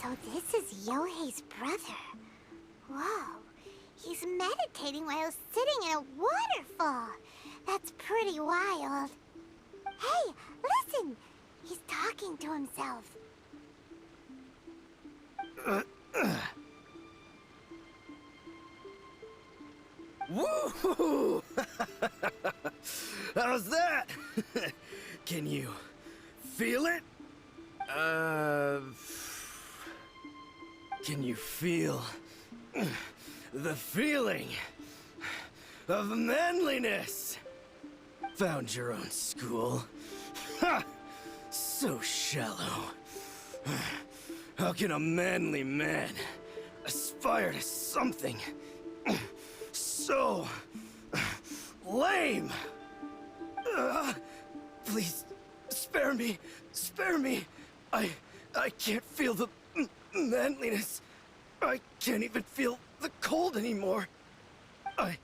So this is Yohei's brother. Whoa. He's meditating while sitting in a waterfall. That's pretty wild. Hey, listen! He's talking to himself. Woo! How's that? Can you feel it? Can you feel the feeling of manliness? Found your own school. Ha! So shallow. How can a manly man aspire to something so lame? Please, spare me. Spare me. I can't feel the manliness. I can't even feel the cold anymore. I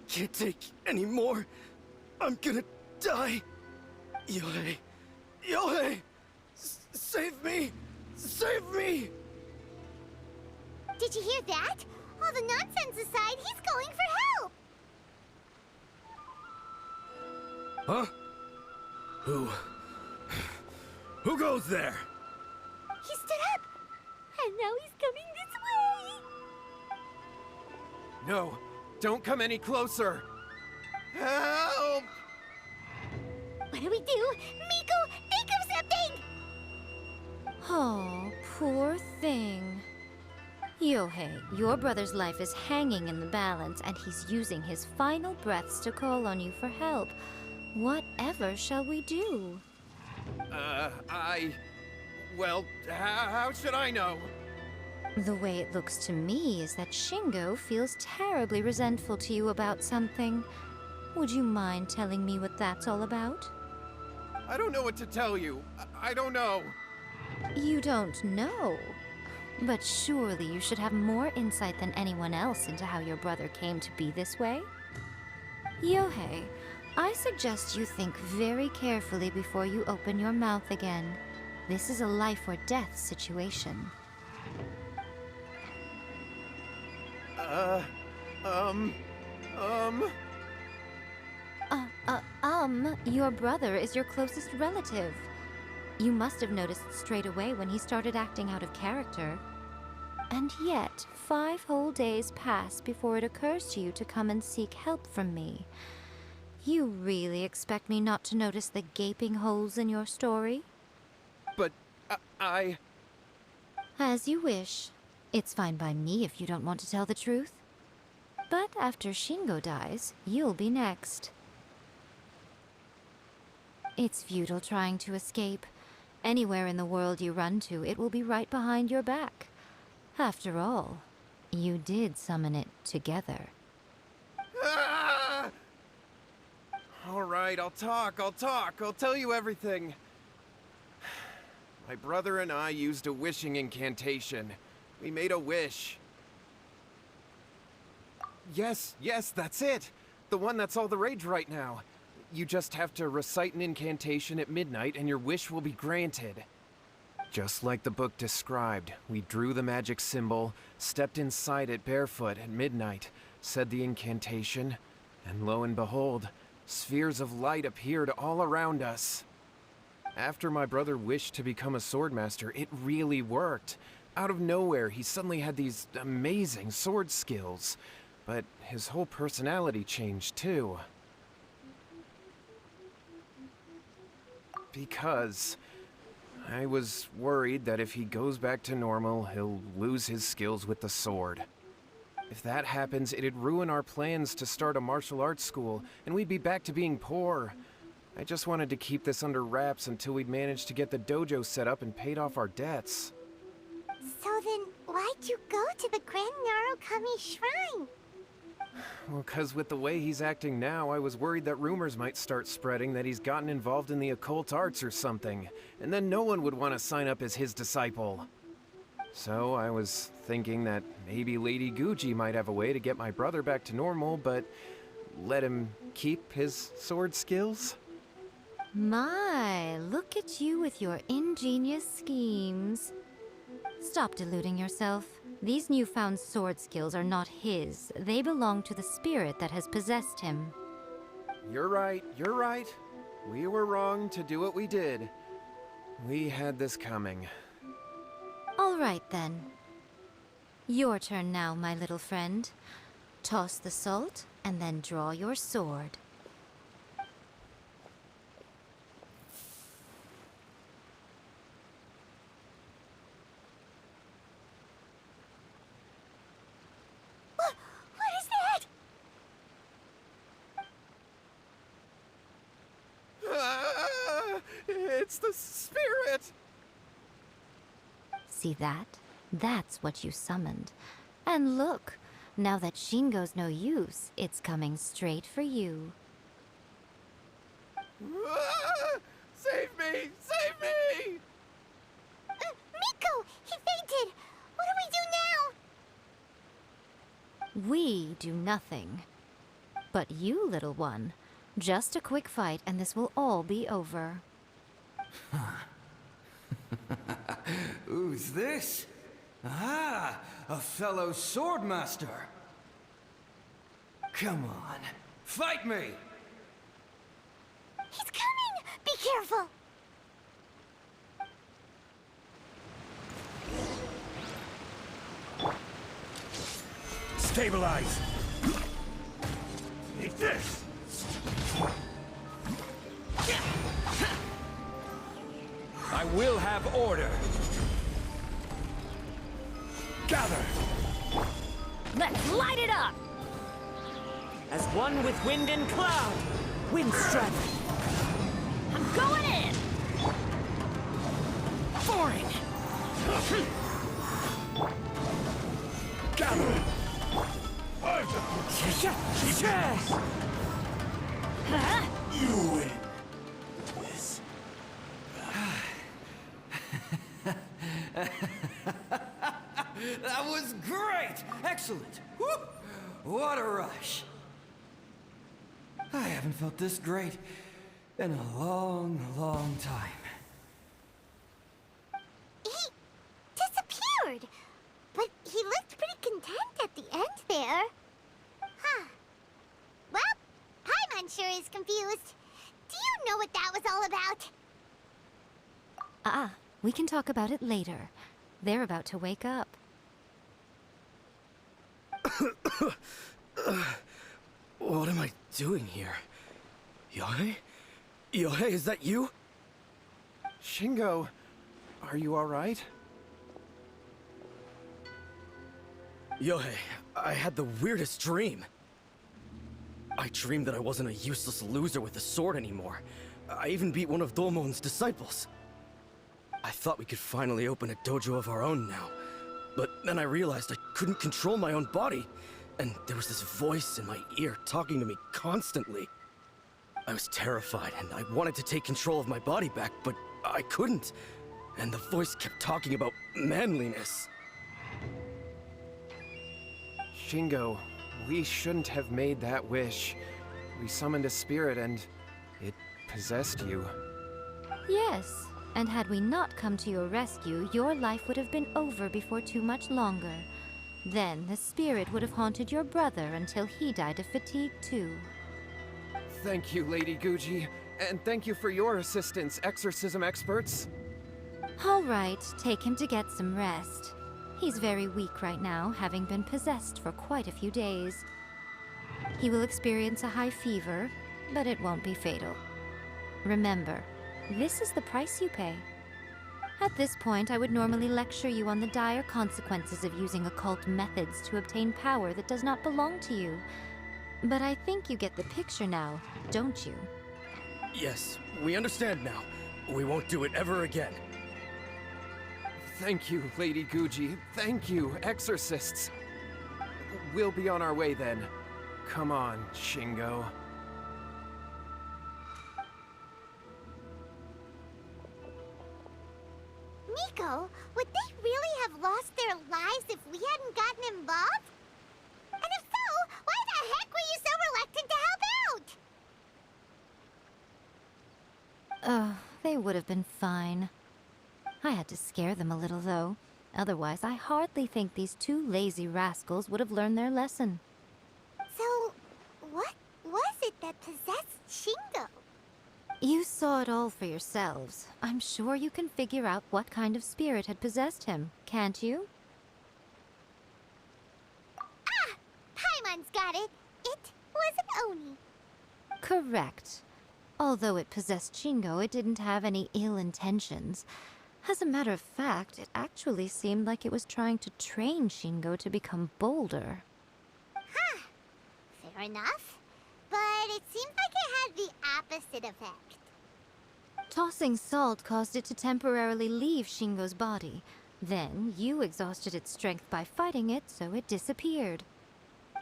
can't take any more. I'm gonna die. Yohei. Yohei! Save me! Save me! Did you hear that? All the nonsense aside, he's going for help! Huh? Who goes there? He stood up! And now he's coming this way! No, don't come any closer! Help! What do we do? Miko, think of something! Oh, poor thing. Yohei, your brother's life is hanging in the balance, and he's using his final breaths to call on you for help. Whatever shall we do? Well, how should I know? The way it looks to me is that Shingo feels terribly resentful to you about something. Would you mind telling me what that's all about? I don't know what to tell you. I don't know. You don't know? But surely you should have more insight than anyone else into how your brother came to be this way? Yohei, I suggest you think very carefully before you open your mouth again. This is a life or death situation. Your brother is your closest relative. You must have noticed straight away when he started acting out of character. And yet, 5 whole days pass before it occurs to you to come and seek help from me. You really expect me not to notice the gaping holes in your story? But, As you wish. It's fine by me if you don't want to tell the truth. But after Shingo dies, you'll be next. It's futile trying to escape. Anywhere in the world you run to, it will be right behind your back. After all, you did summon it together. Ah! All right, I'll talk. I'll tell you everything. My brother and I used a wishing incantation. We made a wish. Yes, that's it. The one that's all the rage right now. You just have to recite an incantation at midnight and your wish will be granted. Just like the book described, we drew the magic symbol, stepped inside it barefoot at midnight, said the incantation, and lo and behold, spheres of light appeared all around us. After my brother wished to become a swordmaster, it really worked. Out of nowhere, he suddenly had these amazing sword skills, but his whole personality changed too. Because I was worried that if he goes back to normal, he'll lose his skills with the sword. If that happens, it'd ruin our plans to start a martial arts school, and we'd be back to being poor. I just wanted to keep this under wraps until we'd managed to get the dojo set up and paid off our debts. So then, why'd you go to the Grand Narukami Shrine? Well, 'cause with the way he's acting now, I was worried that rumors might start spreading that he's gotten involved in the occult arts or something, and then no one would want to sign up as his disciple. So I was thinking that maybe Lady Guji might have a way to get my brother back to normal, but let him keep his sword skills? My, look at you with your ingenious schemes. Stop deluding yourself. These newfound sword skills are not his. They belong to the spirit that has possessed him. You're right, you're right. We were wrong to do what we did. We had this coming. All right, then. Your turn now, my little friend. Toss the salt, and then draw your sword. What is that? Ah, it's the spirit! See that? That's what you summoned. And look, now that Shingo's no use, it's coming straight for you. Ah, save me! Save me! Miko! He fainted! What do we do now? We do nothing. But you, little one, just a quick fight and this will all be over. Who's this? Ah, a fellow swordmaster. Come on, fight me! He's coming! Be careful! Stabilize! Take this! I will have order! Gather! Let's light it up! As one with wind and cloud, wind strength. I'm going in! Foreign! Gather! You win! This. That was great! Excellent! Woo! What a rush! I haven't felt this great in a long, long time. He disappeared! But he looked pretty content at the end there. Huh. Well, Paimon sure is confused. Do you know what that was all about? We can talk about it later. They're about to wake up. What am I doing here? Yohei? Yohei, is that you? Shingo, are you alright? Yohei, I had the weirdest dream. I dreamed that I wasn't a useless loser with a sword anymore. I even beat one of Domon's disciples. I thought we could finally open a dojo of our own now. But then I realized I couldn't control my own body, and there was this voice in my ear talking to me constantly. I was terrified, and I wanted to take control of my body back, but I couldn't. And the voice kept talking about manliness. Shingo, we shouldn't have made that wish. We summoned a spirit and it possessed you. Yes, and had we not come to your rescue, your life would have been over before too much longer. Then the spirit would have haunted your brother until he died of fatigue too. Thank you, Lady Guji, and thank you for your assistance, exorcism experts. All right, take him to get some rest. He's very weak right now, having been possessed for quite a few days. He will experience a high fever, but it won't be fatal. Remember, this is the price you pay. At this point, I would normally lecture you on the dire consequences of using occult methods to obtain power that does not belong to you. But I think you get the picture now, don't you? Yes, we understand now. We won't do it ever again. Thank you, Lady Guji. Thank you, exorcists. We'll be on our way then. Come on, Shingo. Miko, would they really have lost their lives if we hadn't gotten involved? And if so, why the heck were you so reluctant to help out? Oh, they would have been fine. I had to scare them a little, though. Otherwise, I hardly think these two lazy rascals would have learned their lesson. So, what was it that possessed Shingo? You saw it all for yourselves. I'm sure you can figure out what kind of spirit had possessed him, can't you? Ah! Paimon's got it. It was an Oni. Correct. Although it possessed Shingo, it didn't have any ill intentions. As a matter of fact, it actually seemed like it was trying to train Shingo to become bolder. Huh. Fair enough. But it seems like it had the opposite effect. Tossing salt caused it to temporarily leave Shingo's body. Then, you exhausted its strength by fighting it, so it disappeared.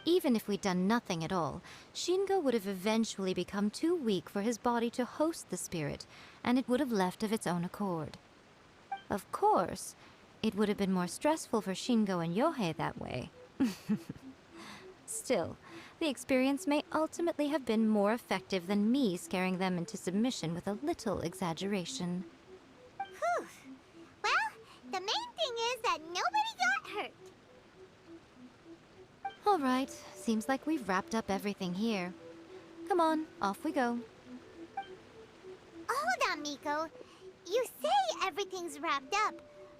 Even if we'd done nothing at all, Shingo would have eventually become too weak for his body to host the spirit, and it would have left of its own accord. Of course, it would have been more stressful for Shingo and Yohei that way. Still, the experience may ultimately have been more effective than me scaring them into submission with a little exaggeration. Whew. Well, the main thing is that nobody got hurt. All right, seems like we've wrapped up everything here. Come on, off we go. Hold on, Miko. You say everything's wrapped up,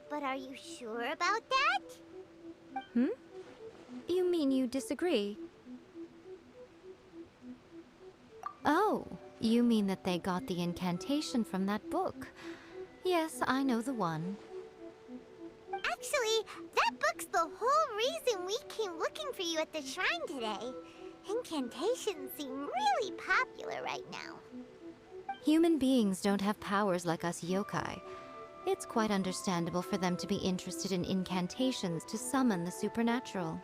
but are you sure about that? Hmm? You mean you disagree? Oh, you mean that they got the incantation from that book. Yes, I know the one. Actually, that book's the whole reason we came looking for you at the shrine today. Incantations seem really popular right now. Human beings don't have powers like us yokai. It's quite understandable for them to be interested in incantations to summon the supernatural.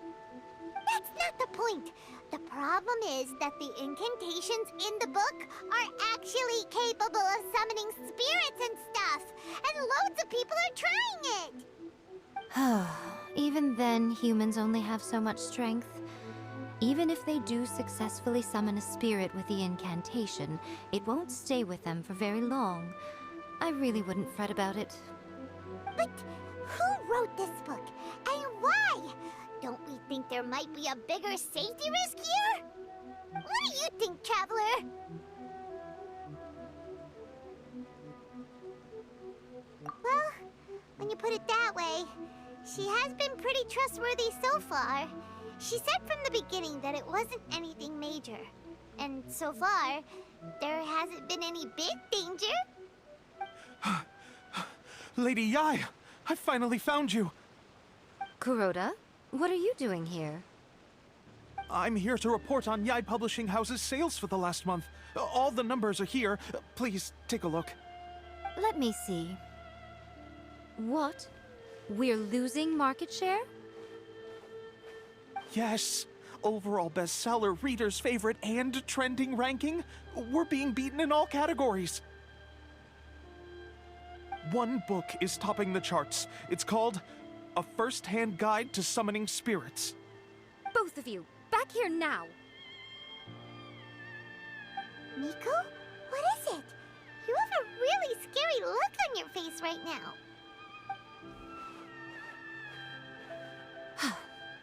That's not the point. The problem is that the incantations in the book are actually capable of summoning spirits and stuff, and loads of people are trying it. Even then, humans only have so much strength. Even if they do successfully summon a spirit with the incantation, it won't stay with them for very long. I really wouldn't fret about it. But who wrote this book, and why? Don't we think there might be a bigger safety risk here? What do you think, Traveler? Well, when you put it that way, she has been pretty trustworthy so far. She said from the beginning that it wasn't anything major. And so far, there hasn't been any big danger. Lady Yai, I finally found you. Kuroda, what are you doing here? I'm here to report on Yai Publishing House's sales for the last month. All the numbers are here. Please take a look. Let me see. What? We're losing market share? Yes. Overall bestseller, reader's favorite, and trending ranking. We're being beaten in all categories. One book is topping the charts. It's called A First-Hand Guide to Summoning Spirits. Both of you, back here now! Miko? What is it? You have a really scary look on your face right now.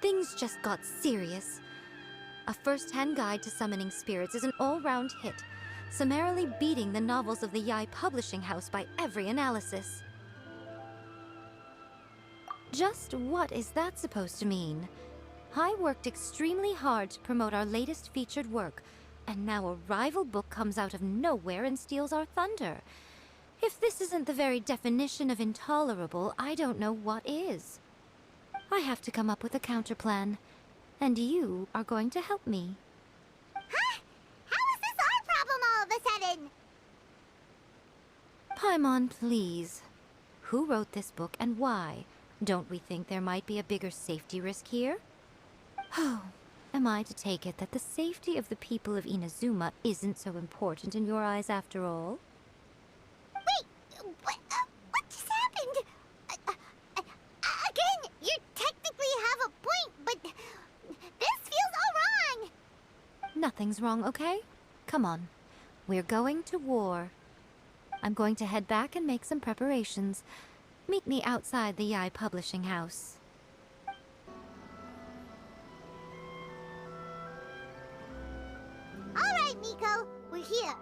Things just got serious. A First-Hand Guide to Summoning Spirits is an all-round hit, summarily beating the novels of the Yai Publishing House by every analysis. Just what is that supposed to mean? I worked extremely hard to promote our latest featured work, and now a rival book comes out of nowhere and steals our thunder. If this isn't the very definition of intolerable, I don't know what is. I have to come up with a counterplan, and you are going to help me. Huh? How is this our problem all of a sudden? Paimon, please. Who wrote this book and why? Don't we think there might be a bigger safety risk here? Oh, am I to take it that the safety of the people of Inazuma isn't so important in your eyes after all? Wait, what just happened? Again, you technically have a point, but this feels all wrong. Nothing's wrong, okay? Come on. We're going to war. I'm going to head back and make some preparations. Meet me outside the Yai Publishing House. All right, Miko, we're here.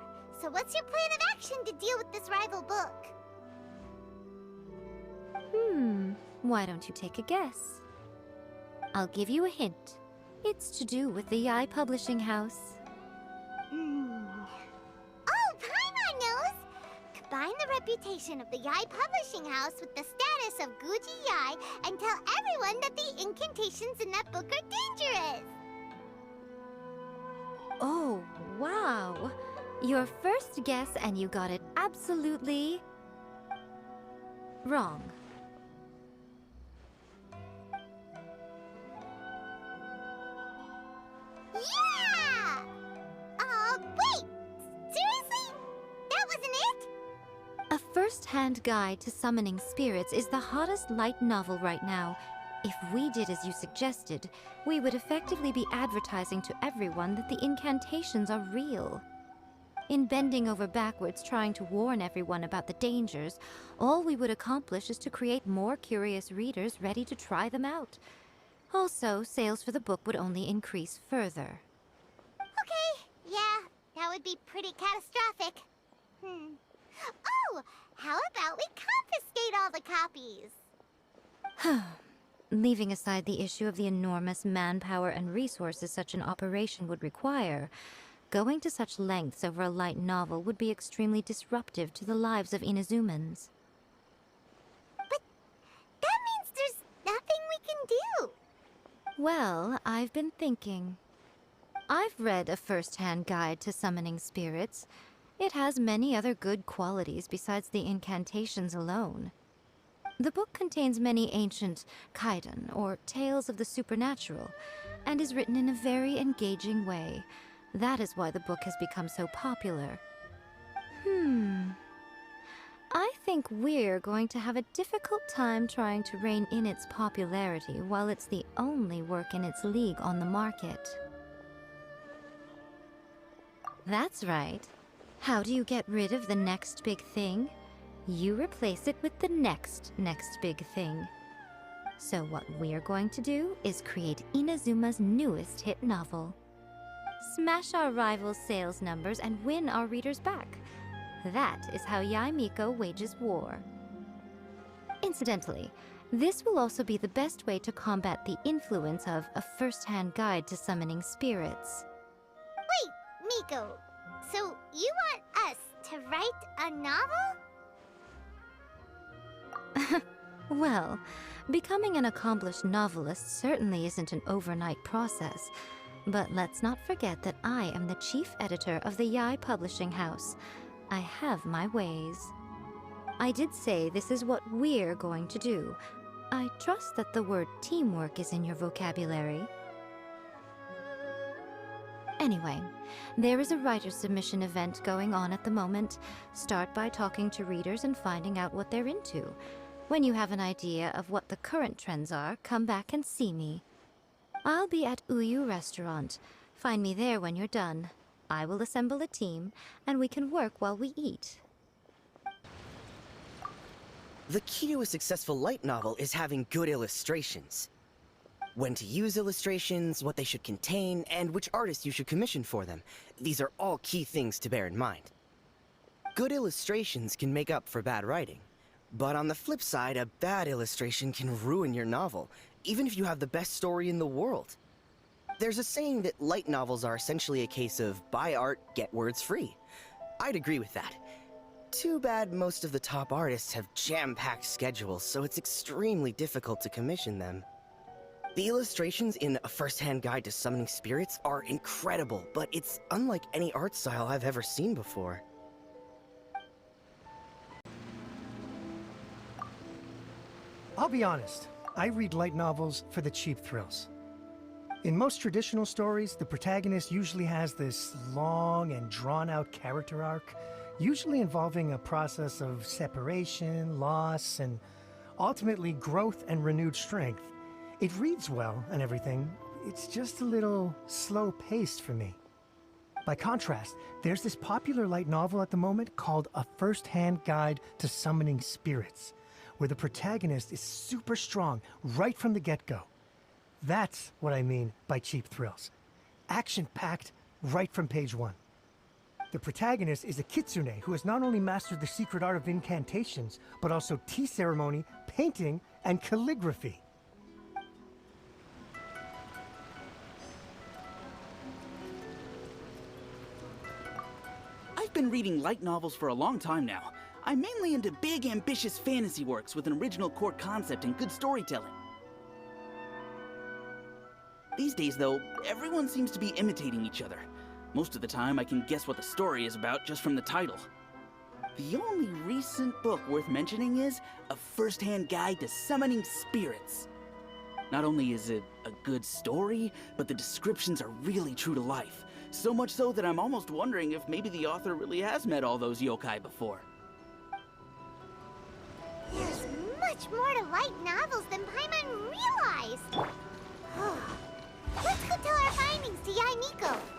So what's your plan of action to deal with this rival book? Why don't you take a guess? I'll give you a hint. It's to do with the Yai Publishing House. Oh, Paimon knows! Combine the reputation of the Yai Publishing House with the status of Guji Yai and tell everyone that the incantations in that book are dangerous! Oh, wow! Your first guess and you got it absolutely... wrong. Yeah! Wait! Seriously? That wasn't it? A first-hand guide to summoning spirits is the hottest light novel right now. If we did as you suggested, we would effectively be advertising to everyone that the incantations are real. In bending over backwards trying to warn everyone about the dangers, all we would accomplish is to create more curious readers ready to try them out. Also, sales for the book would only increase further. Okay, yeah, that would be pretty catastrophic. Oh, how about we confiscate all the copies? Leaving aside the issue of the enormous manpower and resources such an operation would require, going to such lengths over a light novel would be extremely disruptive to the lives of Inazumans. But that means there's nothing we can do. Well, I've been thinking. I've read a first-hand guide to summoning spirits. It has many other good qualities besides the incantations alone. The book contains many ancient kaiden, or tales of the supernatural, and is written in a very engaging way. That is why the book has become so popular. I think we're going to have a difficult time trying to rein in its popularity while it's the only work in its league on the market. That's right. How do you get rid of the next big thing? You replace it with the next big thing. So what we're going to do is create Inazuma's newest hit novel. Smash our rivals' sales numbers and win our readers back. That is how Yai Miko wages war. Incidentally, this will also be the best way to combat the influence of a first-hand guide to summoning spirits. Wait, Miko, so you want us to write a novel? Well, becoming an accomplished novelist certainly isn't an overnight process. But let's not forget that I am the chief editor of the Yai Publishing House. I have my ways. I did say this is what we're going to do. I trust that the word teamwork is in your vocabulary. Anyway, there is a writer submission event going on at the moment. Start by talking to readers and finding out what they're into. When you have an idea of what the current trends are, come back and see me. I'll be at Uyu Restaurant. Find me there when you're done. I will assemble a team, and we can work while we eat. The key to a successful light novel is having good illustrations. When to use illustrations, what they should contain, and which artists you should commission for them. These are all key things to bear in mind. Good illustrations can make up for bad writing. But on the flip side, a bad illustration can ruin your novel, even if you have the best story in the world. There's a saying that light novels are essentially a case of buy art, get words free. I'd agree with that. Too bad most of the top artists have jam-packed schedules, so it's extremely difficult to commission them. The illustrations in A First-Hand Guide to Summoning Spirits are incredible, but it's unlike any art style I've ever seen before. I'll be honest, I read light novels for the cheap thrills. In most traditional stories, the protagonist usually has this long and drawn-out character arc, usually involving a process of separation, loss, and ultimately growth and renewed strength. It reads well and everything, it's just a little slow-paced for me. By contrast, there's this popular light novel at the moment called A First-Hand Guide to Summoning Spirits, where the protagonist is super strong right from the get-go. That's what I mean by cheap thrills. Action-packed right from page 1. The protagonist is a kitsune who has not only mastered the secret art of incantations, but also tea ceremony, painting, and calligraphy. I've been reading light novels for a long time now. I'm mainly into big, ambitious fantasy works with an original core concept and good storytelling. These days, though, everyone seems to be imitating each other. Most of the time, I can guess what the story is about just from the title. The only recent book worth mentioning is A First-Hand Guide to Summoning Spirits. Not only is it a good story, but the descriptions are really true to life. So much so that I'm almost wondering if maybe the author really has met all those yokai before. There's much more to light novels than Paimon realized. Let's go tell our findings to Yae Miko.